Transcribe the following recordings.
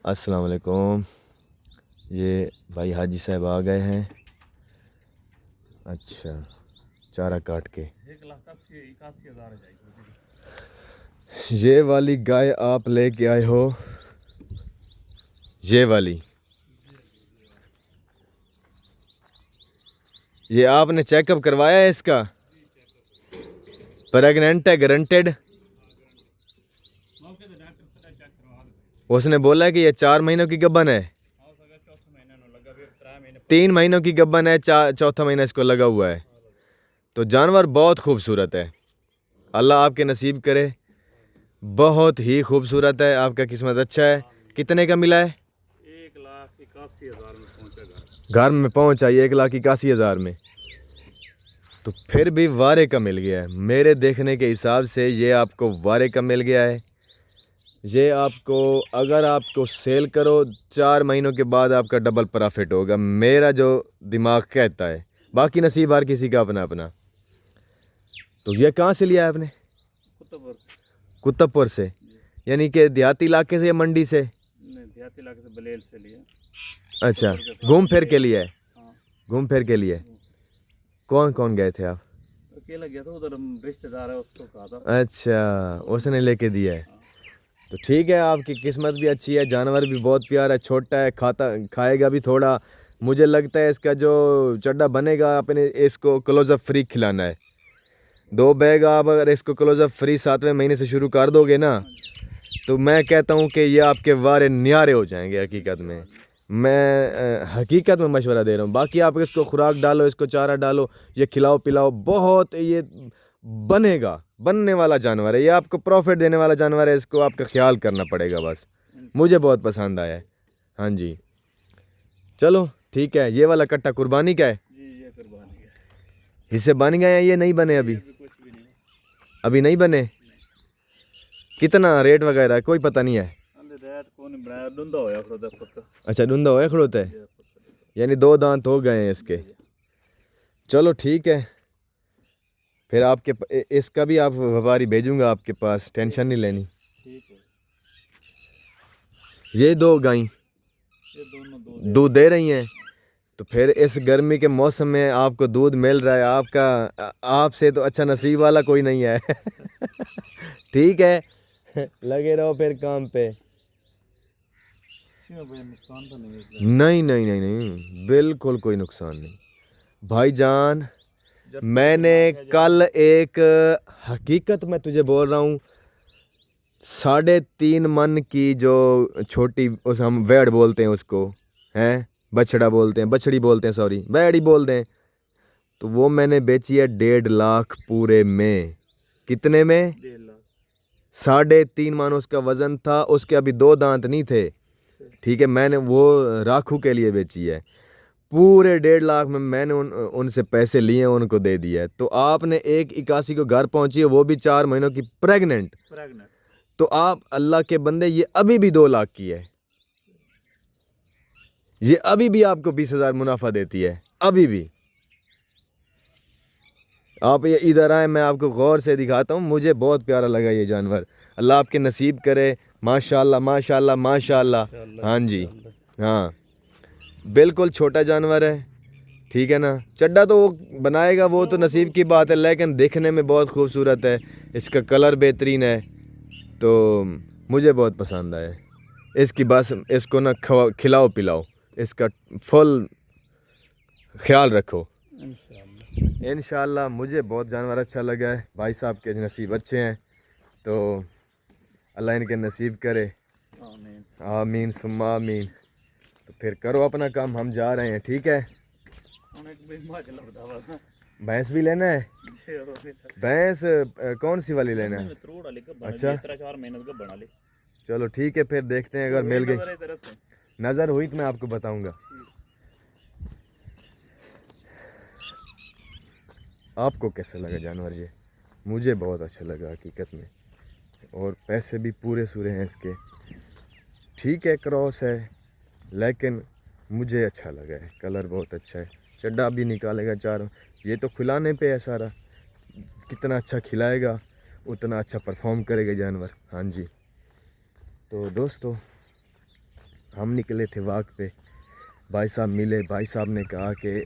अस्सलाम वालेकुम। ये भाई हाजी साहब आ गए हैं। अच्छा, चारा काट के ये वाली गाय आप लेके आए हो? ये वाली, ये आपने चेकअप करवाया है इसका? प्रेग्नेंट है, गारंटेड? उसने बोला कि ये 4 महीनों की गब्बन है, 3 महीनों की गब्बन है, चौथा महीना इसको लगा हुआ है। तो जानवर बहुत खूबसूरत है, अल्लाह आपके नसीब करे। बहुत ही खूबसूरत है, आपका किस्मत अच्छा है। कितने का मिला है? 1,81,000 में पहुंचा। घर में पहुंचा 1,81,000 में। तो फिर भी वारे का मिल गया है मेरे देखने के हिसाब से। ये आपको वारे का मिल गया है। ये आपको, अगर आपको सेल करो 4 महीनों के बाद आपका डबल प्रॉफिट होगा, मेरा जो दिमाग कहता है। बाकी नसीब हर किसी का अपना अपना। तो ये कहाँ से लिया है आपने? कुतुबपुर से, यानी कि देहाती इलाके से या मंडी से? देहाती इलाके से, बलेल से लिया। अच्छा, घूम फिर के लिए? हाँ, घूम फिर के लिए। कौन कौन गए थे आप? अकेला गया था, उधर रिश्तेदार है उसको कहा था। अच्छा, उसने लेके दिया है। तो ठीक है, आपकी किस्मत भी अच्छी है। जानवर भी बहुत प्यारा है, छोटा है, खाएगा भी थोड़ा। मुझे लगता है इसका जो चड्डा बनेगा, अपने इसको क्लोजअप फ्री खिलाना है। 2 बैग आप अगर इसको क्लोजअप फ्री 7वें महीने से शुरू कर दोगे ना, तो मैं कहता हूँ कि ये आपके वारे न्यारे हो जाएंगे। हकीकत में मैं हकीकत में मशवरा दे रहा हूँ। बाकी आप इसको खुराक डालो, इसको चारा डालो, ये खिलाओ पिलाओ, बहुत ये बनेगा। बनने वाला जानवर है ये, आपको प्रॉफिट देने वाला जानवर है। इसको आपका ख्याल करना पड़ेगा बस। मुझे बहुत पसंद आया है। हाँ जी, चलो ठीक है। ये वाला कट्टा कुर्बानी का है? जी, ये कुर्बानी है। हिस्से बन गए हैं? ये नहीं बने अभी? कुछ भी नहीं। अभी नहीं बने। कितना रेट वगैरह कोई पता नहीं है? अच्छा, डूंदा होया खड़ोता है, यानी 2 दांत हो गए हैं इसके। चलो ठीक है, फिर आपके इसका भी आप व्यापारी भेजूंगा आपके पास, टेंशन नहीं लेनी। ये 2 गाय ये दोनों दूध दे रही हैं। तो फिर इस गर्मी के मौसम में आपको दूध मिल रहा है, आपसे तो अच्छा नसीब वाला कोई नहीं है। ठीक है, लगे रहो फिर काम पे। नुकसान तो नहीं है? नहीं नहीं नहीं नहीं, बिल्कुल कोई नुकसान नहीं भाईजान। मैंने कल एक, हकीकत में तुझे बोल रहा हूँ, 3.5 मन की जो छोटी, उस हम वेड़ बोलते हैं उसको, हैं बछड़ा बोलते हैं, बछड़ी बोलते हैं, सॉरी वेड़ ही बोलते हैं। तो वो मैंने बेची है 1.5 लाख पूरे में। कितने में? 1.5 लाख। 3.5 मन उसका वजन था। उसके अभी 2 दांत नहीं थे। ठीक है, मैंने वो राखू के लिए बेची है। पूरे 1.5 लाख में मैंने उनसे पैसे लिए, उनको दे दिया है। तो आपने 1,81 को घर पहुंची है, वो भी 4 महीनों की प्रेग्नेंट। तो आप अल्लाह के बंदे, ये अभी भी 2 लाख की है। ये अभी भी आपको 20,000 मुनाफा देती है, अभी भी। आप ये इधर आए, मैं आपको गौर से दिखाता हूँ। मुझे बहुत प्यारा लगा ये जानवर। अल्लाह आपके नसीब करे। माशाल्लाह माशाल्लाह माशाल्लाह। हाँ जी, हाँ, बिल्कुल छोटा जानवर है। ठीक है ना, चड्डा तो वो बनाएगा, वो तो नसीब की बात है, लेकिन देखने में बहुत खूबसूरत है। इसका कलर बेहतरीन है, तो मुझे बहुत पसंद आया। इसकी बस इसको ना खिलाओ पिलाओ, इसका फुल ख्याल रखो। इंशाल्लाह मुझे बहुत जानवर अच्छा लगा है। भाई साहब के नसीब अच्छे हैं, तो अल्लाह इनके नसीब करे। आमीन सुम्मा आमीन। तो फिर करो अपना काम, हम जा रहे हैं। ठीक है, भैंस भी लेना है? भैंस कौन सी वाली लेना है? अच्छा, चलो ठीक है, फिर देखते हैं, अगर मिल गई, नज़र हुई तो मैं आपको बताऊंगा। आपको कैसा लगा जानवर ये? मुझे बहुत अच्छा लगा हकीकत में, और पैसे भी पूरे सूरे हैं इसके। ठीक है, क्रॉस है, लेकिन मुझे अच्छा लगा है। कलर बहुत अच्छा है। चड्डा भी निकालेगा 4। ये तो खिलाने पे है सारा। कितना अच्छा खिलाएगा उतना अच्छा परफॉर्म करेगा जानवर। हाँ जी, तो दोस्तों हम निकले थे वॉक पे, भाई साहब मिले, भाई साहब ने कहा कि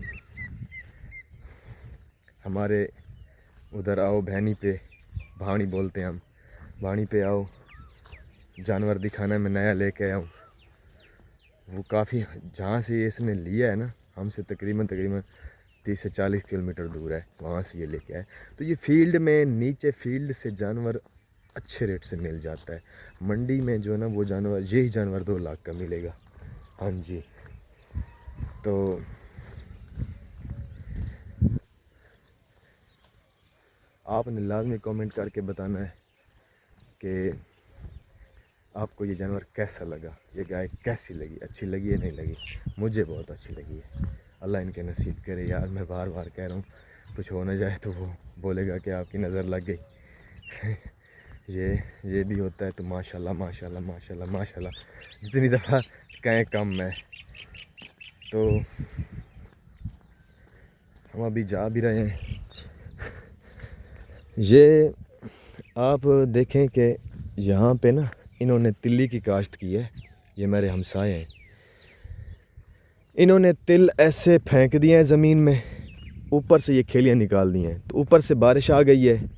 हमारे उधर आओ भैनी पे, भावनी बोलते हैं हम, भावनी पे आओ, जानवर दिखाना मैं नया लेके आया हूँ। वो काफ़ी, जहाँ से इसने लिया है ना, हमसे तकरीबन 30 से 40 किलोमीटर दूर है, वहाँ से ये लेके आए। तो ये फील्ड में, नीचे फील्ड से जानवर अच्छे रेट से मिल जाता है। मंडी में जो है ना वो जानवर, यही जानवर 2 लाख का मिलेगा। हाँ जी, तो आपने लाजमी कमेंट करके बताना है कि आपको ये जानवर कैसा लगा, ये गाय कैसी लगी, अच्छी लगी या नहीं लगी। मुझे बहुत अच्छी लगी है, अल्लाह इनके नसीब करे यार। मैं बार बार कह रहा हूँ, कुछ हो ना जाए तो वो बोलेगा कि आपकी नज़र लग गई। ये भी होता है। तो माशाल्लाह माशाल्लाह माशाल्लाह माशाल्लाह, जितनी दफ़ा कहें कम है। तो हम अभी जा भी रहे हैं। ये आप देखें कि यहाँ पे ना इन्होंने तिल्ली की काश्त की है। ये मेरे हमसाए हैं, इन्होंने तिल ऐसे फेंक दिए हैं ज़मीन में, ऊपर से ये खेलियाँ निकाल दी हैं। तो ऊपर से बारिश आ गई है,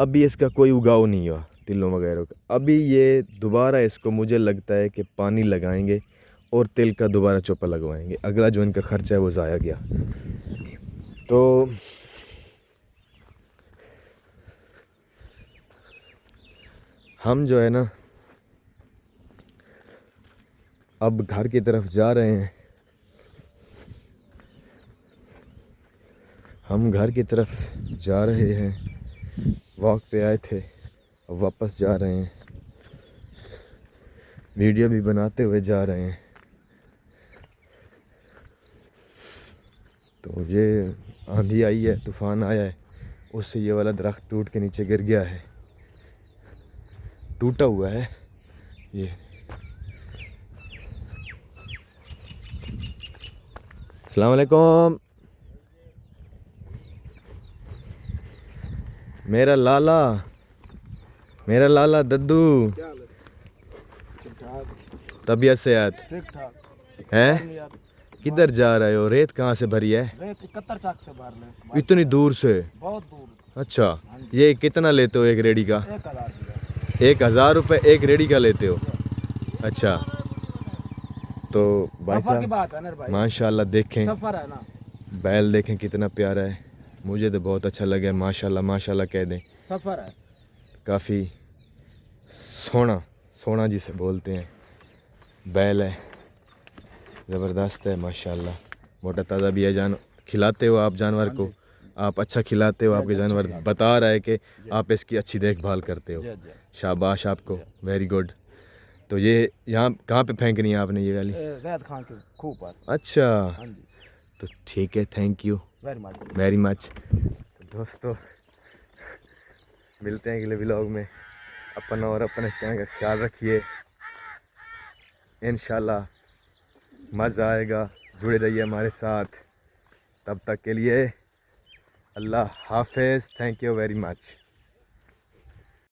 अभी इसका कोई उगाव नहीं हुआ तिलों वगैरह का। अभी ये दोबारा इसको मुझे लगता है कि पानी लगाएंगे और तिल का दोबारा चोपा लगवाएंगे। अगला जो इनका ख़र्चा है वो ज़ाया गया। तो हम जो है ना अब घर की तरफ जा रहे हैं। हम घर की तरफ जा रहे हैं, वॉक पे आए थे, अब वापस जा रहे हैं, वीडियो भी बनाते हुए जा रहे हैं। तो ये आंधी आई है, तूफ़ान आया है, उससे ये वाला दरख्त टूट के नीचे गिर गया है, टूटा हुआ है ये। अस्सलाम वालेकुम। मेरा लाला दद्दू, तबीयत से याद ठीक ठाक है। किधर जा रहे हो? रेत कहाँ से भरी है? रेत 71 चाक से भर ले, इतनी दूर से? बहुत दूर। अच्छा, ये कितना लेते हो एक रेडी का? 1000 रुपये एक रेडी का लेते हो? अच्छा, तो भाई साहब माशाल्लाह देखें, सफर है ना, बैल देखें कितना प्यारा है। मुझे तो बहुत अच्छा लगा, माशाल्लाह माशाल्लाह कह दें। सफर है, काफ़ी सोना जिसे बोलते हैं बैल है, ज़बरदस्त है माशाल्लाह। मोटा ताज़ा भी है। खिलाते हो आप जानवर को, आप अच्छा खिलाते हो, आपके जानवर बता रहा है कि आप इसकी अच्छी देखभाल करते हो। शाबाश आपको, वेरी गुड। तो ये यहाँ कहाँ पे फेंकनी है आपने ये वाली? रेत खान के खूह पर। अच्छा, तो ठीक है, थैंक यू वेरी मच। दोस्तों मिलते हैं अगले व्लॉग में। अपना और अपने चैनल का ख्याल रखिए, इंशाल्लाह मज़ा आएगा। जुड़े रहिए हमारे साथ। तब तक के लिए अल्लाह हाफिज़। Thank you very much.